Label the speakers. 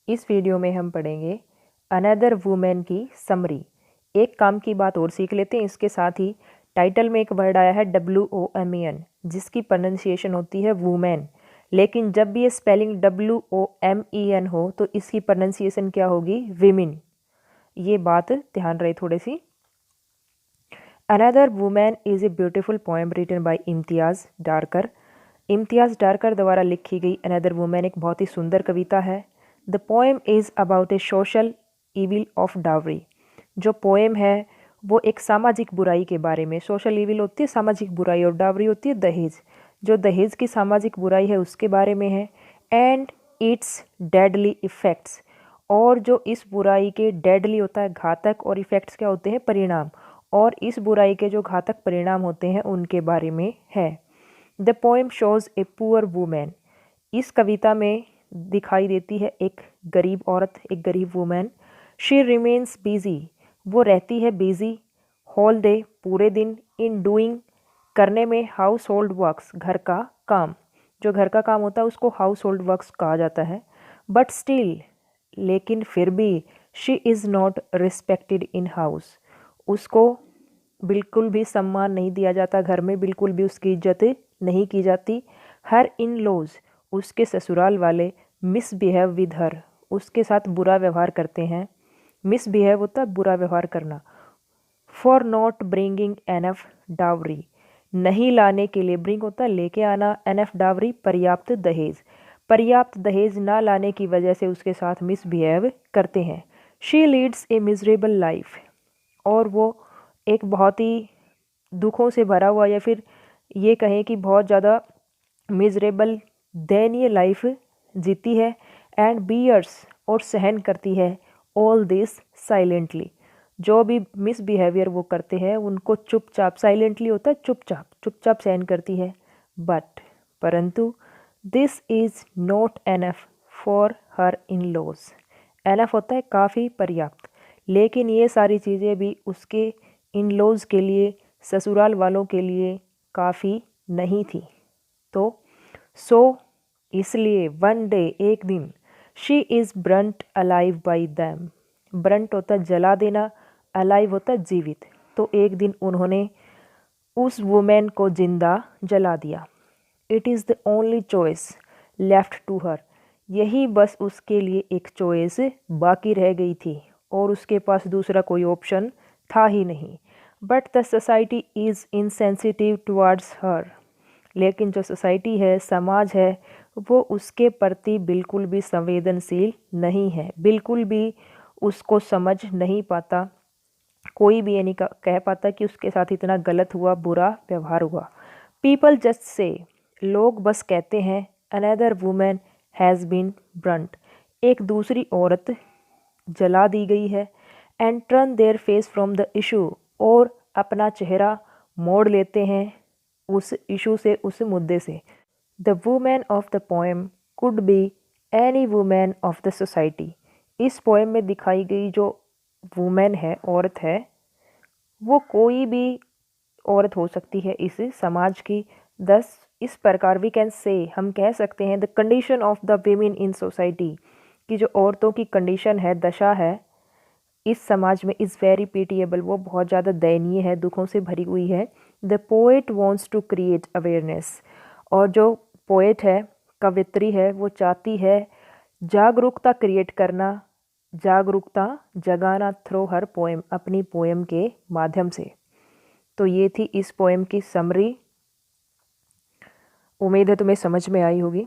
Speaker 1: इस वीडियो में हम पढ़ेंगे अनदर वुमेन की समरी। एक काम की बात और सीख लेते हैं। इसके साथ ही टाइटल में एक वर्ड आया है WOMEN, जिसकी प्रोनाउंसिएशन होती है वुमेन, लेकिन जब भी ये स्पेलिंग WOMEN हो तो इसकी प्रोनाउंसिएशन क्या होगी? विमेन। ये बात ध्यान रहे थोड़ी सी। Another woman is a beautiful poem written by Imtiaz Dharker. Imtiaz Dharker द्वारा लिखी गई अनदर वुमेन एक बहुत ही सुंदर कविता है। The poem is about A social evil of dowry. जो पोएम है वो एक सामाजिक बुराई के बारे में, सोशल ईविल होती है सामाजिक बुराई और डावरी होती है दहेज, जो दहेज की सामाजिक बुराई है उसके बारे में है। एंड इट्स डेडली इफ़ेक्ट्स, और जो इस बुराई के डेडली होता है घातक, और इफ़ेक्ट्स क्या होते हैं? परिणाम। और इस बुराई के जो घातक परिणाम होते हैं उनके बारे में है। The poem shows a poor women. इस कविता में दिखाई देती है एक गरीब औरत, एक गरीब वुमेन। शी रिमेन्स बिजी, वो रहती है बिजी होल डे, पूरे दिन। इन डूइंग, करने में। हाउस होल्ड वर्क्स, घर का काम। जो घर का काम होता है उसको हाउस होल्ड वर्क्स कहा जाता है। बट स्टिल, लेकिन फिर भी, she is not respected in house, उसको बिल्कुल भी सम्मान नहीं दिया जाता, घर में बिल्कुल भी उसकी इज्जत नहीं की जाती। हर इन लॉज, उसके ससुराल वाले, मिसबिहेव विद हर, उसके साथ बुरा व्यवहार करते हैं। मिसबिहेव होता है बुरा व्यवहार करना। For not bringing enough dowry, नहीं लाने के लिए, ब्रिंग होता है लेके आना, एनफ डावरी पर्याप्त दहेज, पर्याप्त दहेज ना लाने की वजह से उसके साथ मिसबिहेव करते हैं। She leads a miserable life, और वो एक बहुत ही दुखों से भरा हुआ, या फिर ये कहें कि बहुत ज़्यादा मिजरेबल, दयनीय लाइफ जीती है। एंड बियर्स, और सहन करती है, ऑल दिस साइलेंटली, जो भी मिसबिहेवियर वो करते हैं उनको चुपचाप, साइलेंटली होता है चुपचाप, चुपचाप सहन करती है। बट, परंतु, this is not enough for her in laws. Enough होता है काफ़ी, पर्याप्त, लेकिन ये सारी चीज़ें भी उसके इन लॉज के लिए, ससुराल वालों के लिए काफ़ी नहीं थी। तो इसलिए वन डे, एक दिन, she is Brunt alive by them. Brunt होता है जला देना, अलाइव होता है जीवित। तो एक दिन उन्होंने उस वुमेन को जिंदा जला दिया। It is the only choice left to her, यही बस उसके लिए एक चॉइस बाकी रह गई थी, और उसके पास दूसरा कोई ऑप्शन था ही नहीं। But the society is insensitive towards हर, लेकिन जो सोसाइटी है, समाज है, वो उसके प्रति बिल्कुल भी संवेदनशील नहीं है, बिल्कुल भी उसको समझ नहीं पाता। कोई भी ये नहीं कह पाता कि उसके साथ इतना गलत हुआ, बुरा व्यवहार हुआ। पीपल जस्ट से, लोग बस कहते हैं, another women has been burnt, एक दूसरी औरत जला दी गई है। And turn their face from the issue, और अपना चेहरा मोड़ लेते हैं उस इशू से, उस मुद्दे से। The women of the poem could be any women of the society. इस पोएम में दिखाई गई जो वुमेन है, औरत है, वो कोई भी औरत हो सकती है इस समाज की। दस इस प्रकार वी कैन से, हम कह सकते हैं, the condition of the women in society, कि जो औरतों की कंडीशन है, दशा है इस समाज में, इज़ वेरी पीटिएबल, वो बहुत ज़्यादा दयनीय है, दुखों से भरी हुई है। The poet wants to create awareness, और जो पोएट है, कवित्री है, वो चाहती है जागरूकता क्रिएट करना, जागरूकता जगाना थ्रू हर पोएम, अपनी पोएम के माध्यम से। तो ये थी इस पोएम की समरी। उम्मीद है तुम्हें समझ में आई होगी।